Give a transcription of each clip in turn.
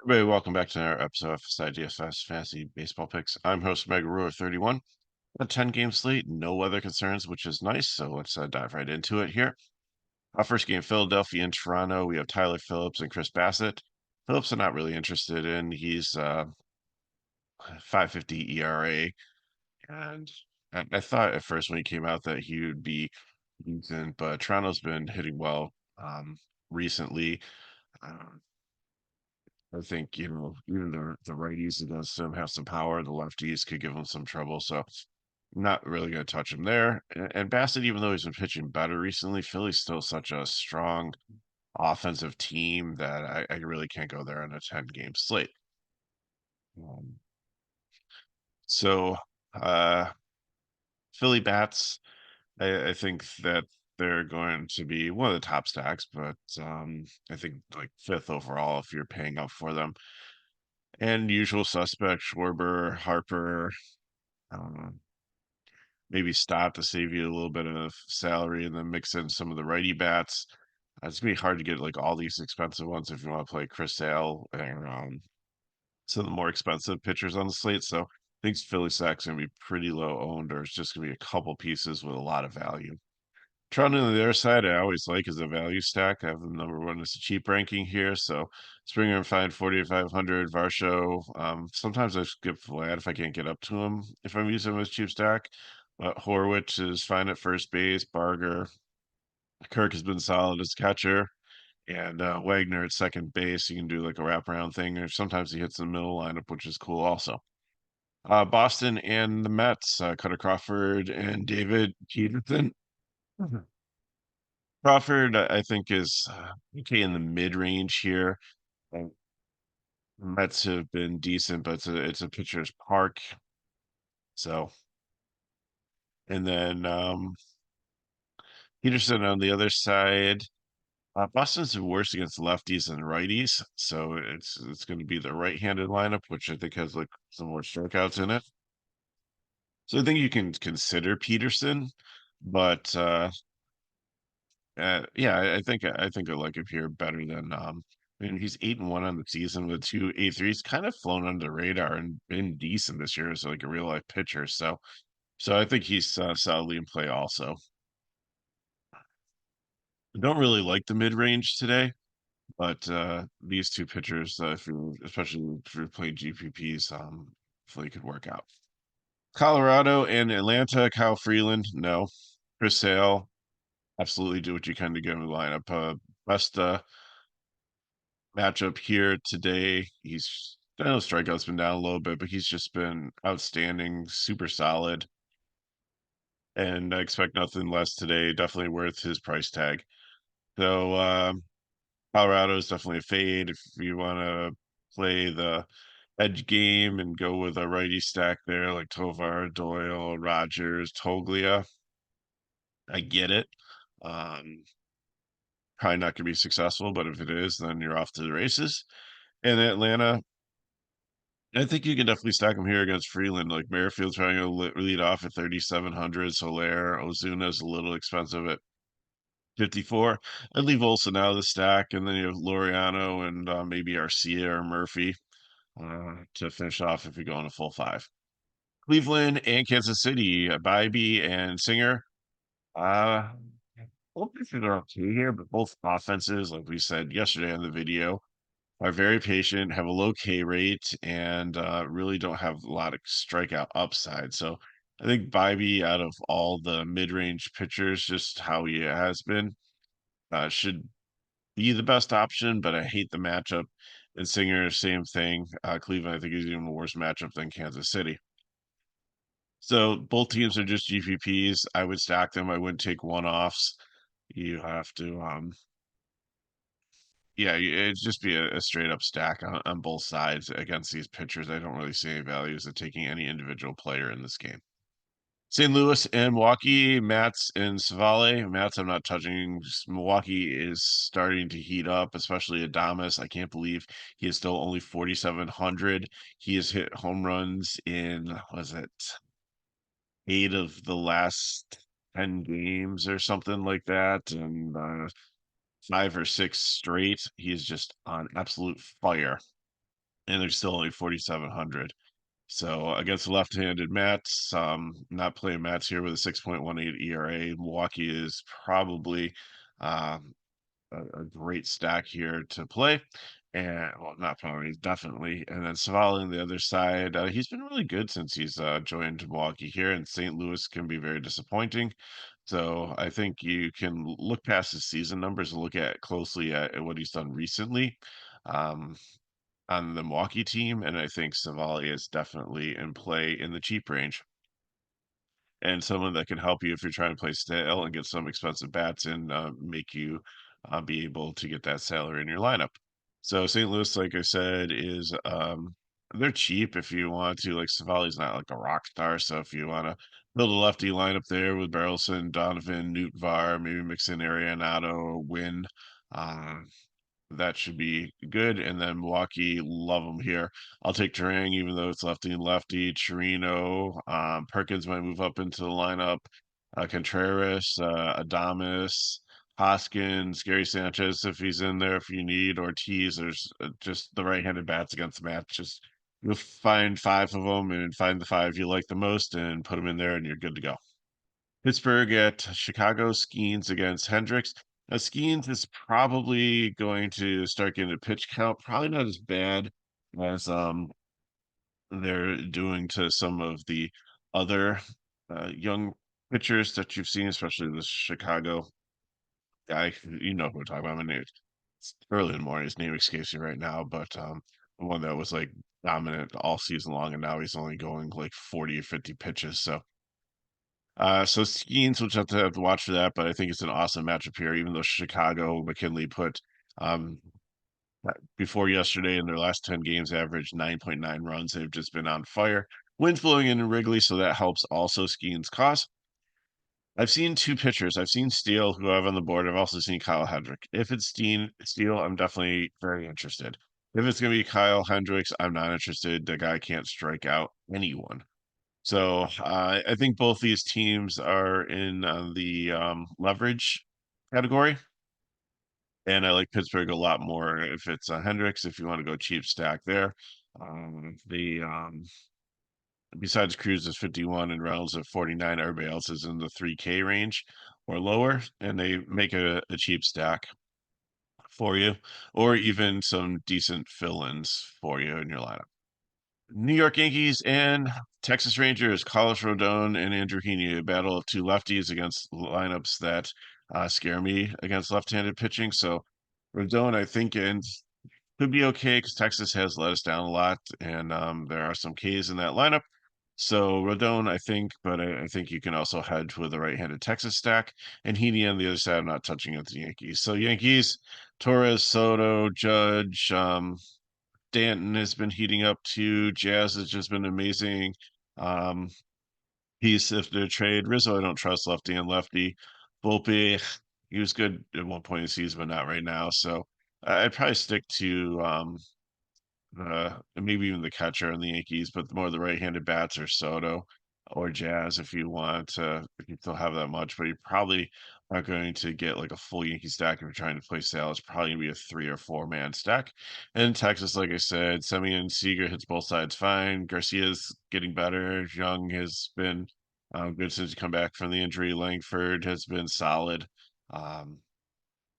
Everybody, welcome back to another episode of FSi DFS Fantasy Baseball Picks. I'm host Mega Ruler 31. A 10-game slate, no weather concerns, which is nice. So let's dive right into it here. First game, Philadelphia and Toronto. We have Tyler Phillips and Chris Bassett. Phillips, I'm not really interested in. He's 5.50 ERA, and I thought at first when he came out that he would be decent, but Toronto's been hitting well recently. Um, I think, even the righties against him have some power. The lefties could give him some trouble. So not really going to touch him there. And Bassett, even though he's been pitching better recently, Philly's still such a strong offensive team that I really can't go there on a 10-game slate. Um, so uh Philly bats, I think that they're going to be one of the top stacks, but I think like fifth overall if you're paying up for them. And usual suspects, Schwarber, Harper, um, maybe Stott to save you a little bit of salary, and then mix in some of the righty bats. It's gonna be hard to get like all these expensive ones if you want to play Chris Sale and some of the more expensive pitchers on the slate. So I think Philly stack's gonna be pretty low owned, or it's just gonna be a couple pieces with a lot of value. Tron on the other side, I always like is a value stack. I have them number one as a cheap ranking here. So Springer and Fine 4,500, Varsho. Sometimes I skip Vlad if I can't get up to him if I'm using him as cheap stack. But Horwich is fine at first base. Barger. Kirk has been solid as catcher. And Wagner at second base. You can do like a wraparound thing, or sometimes he hits the middle lineup, which is cool also. Boston and the Mets, Cutter Crawford and David Peterson. Crawford, I think, is okay in the mid-range here. Uh, Mets have been decent, but it's a pitcher's park. So, and then Peterson on the other side. Boston's worse against lefties than righties, so it's going to be the right-handed lineup, which I think has like some more strikeouts in it. So I think you can consider Peterson, but yeah, I think I like him here better than I mean he's 8-1 on the season with two A3s, kind of flown under the radar and been decent this year as like a real life pitcher. So I think he's solidly in play also. I don't really like the mid range today, but these two pitchers, if you especially if you're playing GPPs, hopefully could work out. Colorado and Atlanta, Kyle Freeland, no. Chris Sale, absolutely do what you can to get him in the lineup. Best matchup here today. I know strikeouts been down a little bit, but he's just been outstanding, super solid, and I expect nothing less today. Definitely worth his price tag. So Colorado is definitely a fade if you want to play the edge game and go with a righty stack there like Tovar, Doyle, Rogers, Toglia. I get it. Um, Probably not going to be successful, but if it is, then you're off to the races. And Atlanta, I think you can definitely stack them here against Freeland. Like Merrifield's trying to lead off at 3,700. Soler, Ozuna's a little expensive at 54. I'd leave Olson out of the stack, and then you have Laureano and maybe Arcia or Murphy to finish off if you go on a full five. Cleveland and Kansas City, Bybee and Singer. Uh, both pitchers are okay here, but both offenses, like we said yesterday on the video, are very patient, have a low K rate, and really don't have a lot of strikeout upside. So I think Bybee, out of all the mid-range pitchers, just how he has been, should be the best option. But I hate the matchup. And Singer, same thing. Cleveland, I think, is even a worse matchup than Kansas City. So both teams are just GPPs. I would stack them. I wouldn't take one-offs. You have to yeah, it'd just be a straight up stack on both sides against these pitchers. I don't really see any values of taking any individual player in this game. St. Louis and Milwaukee, Mats and Savale. Mats, I'm not touching. Milwaukee is starting to heat up, especially Adamas. I can't believe he is still only 4,700. He has hit home runs in, was it, 8 of the last 10 games or something like that. And 5 or 6 straight. He is just on absolute fire. and they're still only 4,700. So against left-handed Mets, not playing Mets here with a 6.18 ERA. Milwaukee is probably um, a great stack here to play. And well, not probably, definitely. And then Savali on the other side, he's been really good since he's joined Milwaukee here, and St. Louis can be very disappointing. So I think you can look past his season numbers and look at closely at what he's done recently. Um, on the Milwaukee team, and I think Savali is definitely in play in the cheap range, and someone that can help you if you're trying to play stale and get some expensive bats and make you be able to get that salary in your lineup. So St. Louis, like I said, is they're cheap if you want to. Like Savali's not like a rock star, so if you want to build a lefty lineup there with Barrelson, Donovan, Newt Var, maybe mix in Arianato or Win. Uh, that should be good. And then Milwaukee, love them here. I'll take Terang, even though it's lefty and lefty. Chirino, Perkins might move up into the lineup. Contreras, Adames, Hoskins, Gary Sanchez, if he's in there, if you need Ortiz. There's just the right-handed bats against the match. Just you'll find five of them and find the five you like the most and put them in there, and you're good to go. Pittsburgh at Chicago, Skeens against Hendricks. Now, Skeens is probably going to start getting a pitch count, probably not as bad as they're doing to some of the other young pitchers that you've seen, especially the Chicago guy. You know who we're talking about. My name, it's early in the morning. His name escapes me right now, but the one that was like dominant all season long, and now he's only going like 40 or 50 pitches. So Skeens, which have to watch for that, but I think it's an awesome matchup here, even though Chicago, McKinley put um before yesterday in their last 10 games averaged 9.9 runs. They've just been on fire. Wind's blowing in Wrigley, so that helps also Skeens' cause. I've seen two pitchers. I've seen Steele, who I have on the board. I've also seen Kyle Hendrick. If it's Steele, I'm definitely very interested. If it's going to be Kyle Hendricks, I'm not interested. The guy can't strike out anyone. So I think both these teams are in the leverage category, and I like Pittsburgh a lot more if it's Hendricks. If you want to go cheap stack there, the besides Cruz is 51 and Reynolds at 49. Everybody else is in the 3K range or lower, and they make a cheap stack for you, or even some decent fill-ins for you in your lineup. New York Yankees and Texas Rangers, Carlos Rodon and Andrew Heaney, a battle of two lefties against lineups that scare me against left-handed pitching. So Rodon, I think, and could be okay because Texas has let us down a lot, and there are some Ks in that lineup. So Rodon, I think, but I think you can also head with the right-handed Texas stack, and Heaney on the other side. I'm not touching at the Yankees. So Yankees, Torres, Soto, Judge, Stanton has been heating up too. Jazz has just been amazing. Um, he's if they're trade Rizzo, I don't trust lefty and lefty. Volpe, he was good at one point in the season, but not right now. So I'd probably stick to and maybe even the catcher on the Yankees, but more the right-handed bats or Soto or Jazz if you want to, if you still have that much, but you probably aren't going to get like a full Yankee stack if you're trying to play sale. It's probably gonna be a 3 or 4 man stack. And Texas, like I said, Semien Seager hits both sides fine. Garcia's getting better. Young has been good since he come back from the injury. Langford has been solid. Um,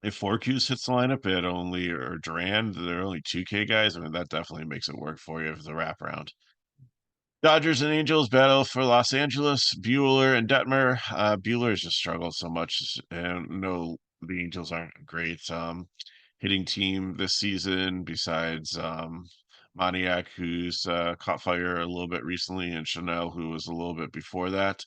if Forcuse hits the lineup at only or Duran, they're only 2K guys. I mean, that definitely makes it work for you if it's a wraparound. Dodgers and Angels battle for Los Angeles. Bueller and Detmer. Bueller has just struggled so much, and no, the Angels aren't great hitting team this season. Besides Moniak, who's caught fire a little bit recently, and Chanel, who was a little bit before that,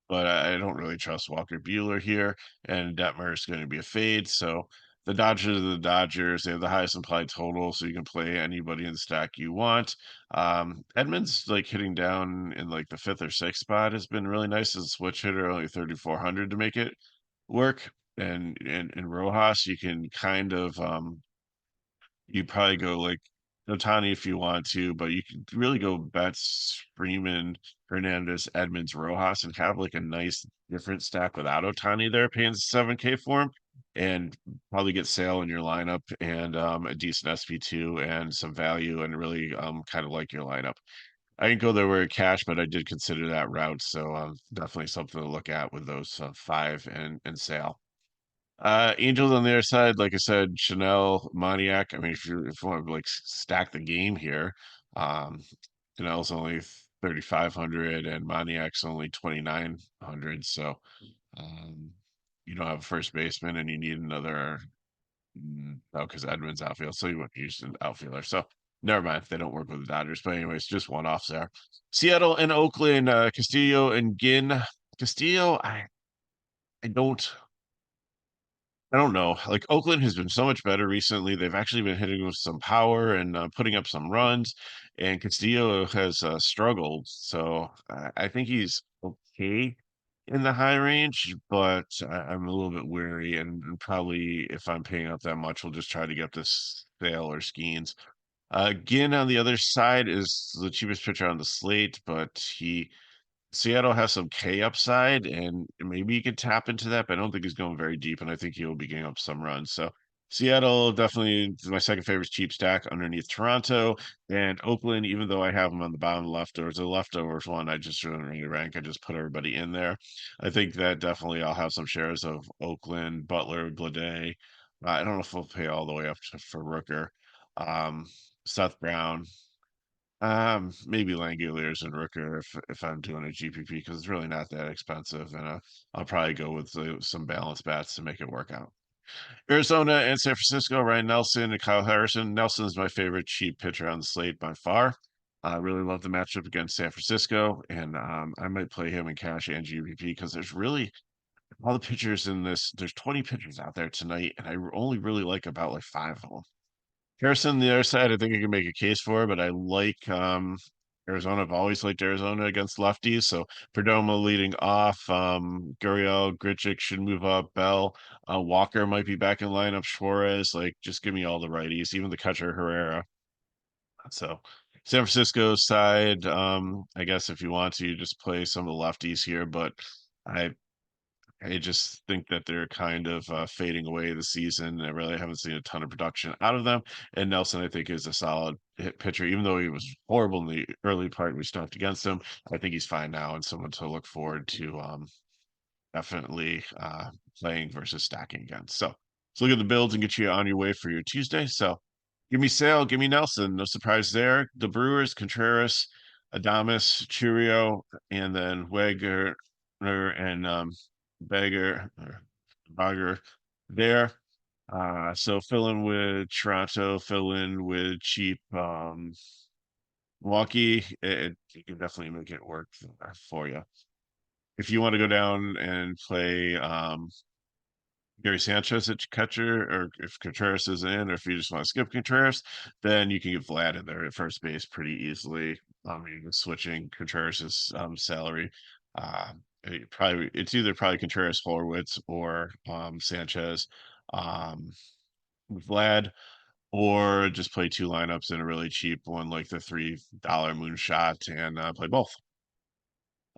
but I don't really trust Walker Bueller here, and Detmer is going to be a fade. So the Dodgers are the Dodgers. They have the highest implied total, so you can play anybody in the stack you want. Edmonds, like hitting down in like the fifth or sixth spot, has been really nice as a switch hitter, only 3,400 to make it work. And in Rojas, you can kind of you probably go like Otani if you want to, but you can really go Betts, Freeman, Hernandez, Edmonds, Rojas, and have like a nice different stack without Otani there paying 7K for him. and probably get Sale in your lineup and a decent SP2 and some value and really kind of like your lineup. I didn't go there with cash, but I did consider that route, so definitely something to look at with those five and Sale. Angels on the other side, like I said, Chanel, Moniac. I mean, if you want to like stack the game here, um, Chanel's only 3,500 and Moniac's only 2,900. So um, you don't have a first baseman and you need another. Oh, because Edmonds outfield, so you want to use an outfielder. So never mind, they don't work with the Dodgers. But anyways, just one offs there. Seattle and Oakland, Castillo and Ginn. Castillo, I don't. I don't know. Like Oakland has been so much better recently. They've actually been hitting with some power and putting up some runs, and Castillo has struggled. So I think he's okay in the high range, but I'm a little bit weary. And probably if I'm paying up that much, we'll just try to get this Sale or Skeens. Ginn on the other side is the cheapest pitcher on the slate, but Seattle has some K upside, and maybe you could tap into that, but I don't think he's going very deep, and I think he'll be getting up some runs. So Seattle definitely my second favorite cheap stack underneath Toronto and Oakland, even though I have them on the bottom leftovers. The leftovers one I just didn't really rank. I just put everybody in there. I think that definitely I'll have some shares of Oakland, Butler, Glade. I don't know if we'll pay all the way up for Rooker. Um, Seth Brown, maybe Langoliers and Rooker if I'm doing a GPP because it's really not that expensive, and I'll probably go with some balanced bats to make it work out. Arizona and San Francisco, Ryan Nelson and Kyle Harrison. Nelson's my favorite cheap pitcher on the slate by far. I really love the matchup against San Francisco, and I might play him in cash and GPP because there's really all the pitchers in this. There's 20 pitchers out there tonight, and I only really like about like five of them. Harrison, the other side, I think I can make a case for, but I like Arizona. I've always liked Arizona against lefties. So Perdomo leading off. Gurriel, Grichuk should move up. Bell, Walker might be back in lineup. Suarez, like just give me all the righties, even the catcher Herrera. So San Francisco side, I guess if you want to, you just play some of the lefties here, but I I just think that they're kind of fading away this season. I really haven't seen a ton of production out of them. And Nelson, I think, is a solid hit pitcher, even though he was horrible in the early part we stuffed against him. I think he's fine now and someone to look forward to definitely playing versus stacking against. So look at the builds and get you on your way for your Tuesday. So give me Sale, give me Nelson. No surprise there. The Brewers, Contreras, Adamas, Churio, and then Weger and Beggar or Bagger there. So fill in with Toronto, fill in with cheap Milwaukee. You can definitely make it work for you. If you want to go down and play Gary Sanchez at catcher, or if Contreras is in, or if you just want to skip Contreras, then you can get Vlad in there at first base pretty easily. You're switching Contreras' salary. It's either probably Contreras, Horwitz, or Sanchez, um, Vlad, or just play two lineups in a really cheap one like the $3 moonshot and play both.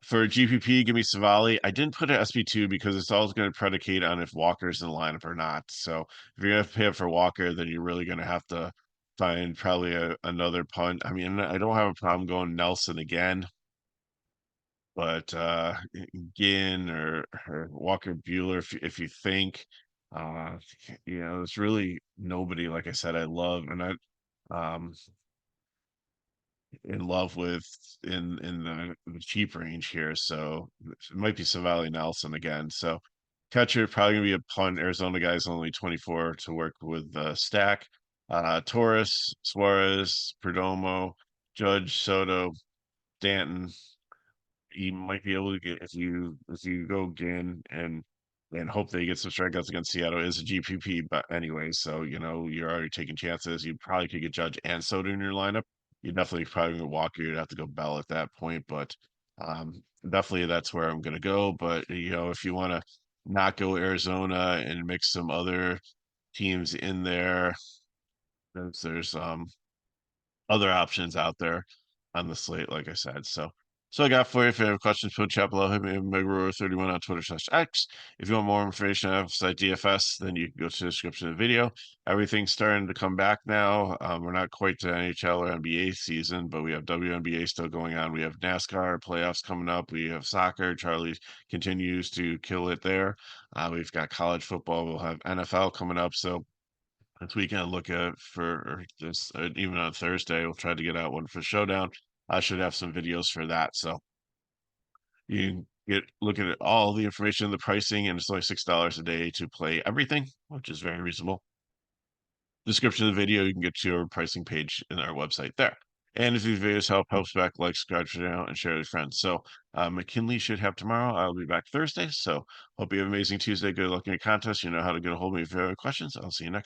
For GPP, give me Savali. I didn't put an SP2 because it's always going to predicate on if Walker's in the lineup or not. So if you're going to pay up for Walker, then you're really going to have to find probably another punt. I mean, I don't have a problem going Nelson again, but Ginn or Walker Bueller, if you think, uh, there's really nobody, like I said, I love, and um, in love with in the cheap range here. So it might be Savali Nelson again. So catcher probably gonna be a punt. Arizona guy's only 24 to work with stack. Torres, Suarez, Perdomo, Judge, Soto, Stanton. You might be able to get if you go again and hope they get some strikeouts against Seattle is a GPP, but anyway, so you're already taking chances. You probably could get Judge and Soto in your lineup. You definitely probably gonna Walker. You'd have to go Bell at that point, but definitely that's where I'm gonna go. But if you want to not go Arizona and mix some other teams in there, there's other options out there on the slate, like I said. So So I got for you. If you have questions, put chat below. Hit me at Megaroar31 on Twitter/X. If you want more information on FSi DFS, then you can go to the description of the video. Everything's starting to come back now. We're not quite to NHL or NBA season, but we have WNBA still going on. We have NASCAR playoffs coming up. We have soccer. Charlie continues to kill it there. We've got college football. We'll have NFL coming up. So this weekend, look at for this, even on Thursday, we'll try to get out one for Showdown. I should have some videos for that. So you can get look at all the information, the pricing, and it's only $6 a day to play everything, which is very reasonable. Description of the video, you can get to our pricing page in our website there. And if these videos helps back, like, subscribe to the channel, and share with friends. So McKinley should have tomorrow. I'll be back Thursday. So hope you have an amazing Tuesday. Good luck in your contest. You know how to get a hold of me if you have any questions. I'll see you next.